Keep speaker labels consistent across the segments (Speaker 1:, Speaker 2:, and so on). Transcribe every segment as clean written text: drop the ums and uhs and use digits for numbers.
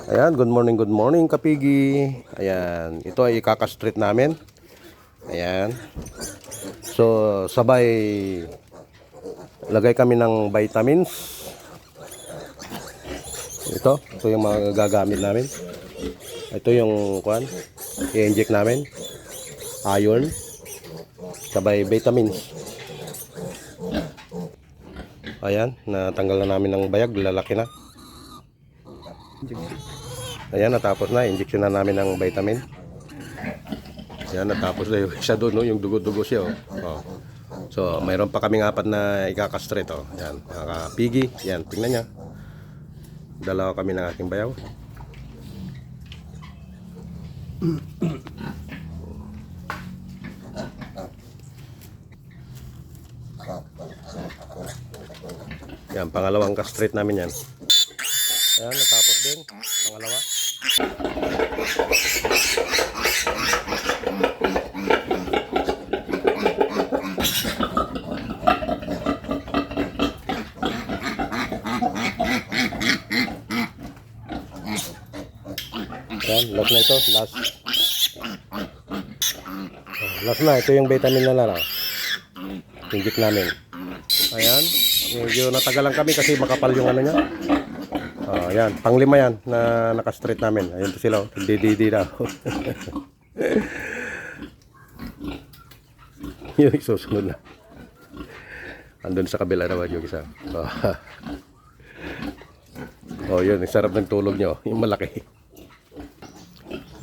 Speaker 1: Ayan, good morning kapigi. Ayan, ito ay ikaka-street namin. Ayan. So, sabay lagay kami ng vitamins. Ito yung mga gagamit namin. Ito yung i-inject namin. Iron. Sabay vitamins. Ayan, natanggal na namin ng bayag, lalaki na. Ayan, natapos na, injection na namin ng vitamin. Ayan, natapos na yung isa doon, no? Yung dugo-dugo siya. Oh. So, mayroon pa kaming apat na ikakastrate. Oh. Ayan, nakapigi. Ayan, tingnan niya. Dalawa kami ng aking bayaw. Yan, pangalawang kastrate namin yan. Ayan, natapos din. Pangalawa. Ayan, last na ito. Last na, ito yung vitamin na lang. Inject namin. Ayan, medyo natagalan kami kasi makapal yung ano niya. Ayan, panglima yan na naka-straight namin. Ayun to sila, hindi daw. Yung susunod na. Andun sa kabila naman yung isa. Yun, sarap ng tulog nyo. Yung malaki.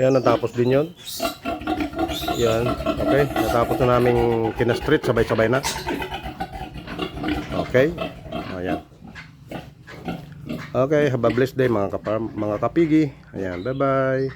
Speaker 1: Ayan, natapos din yun. Yan, okay. Natapos na namin kina-street, sabay-sabay na. Okay. Ayan. Okay, have a blessed day mga kapigi. Ayan, bye-bye.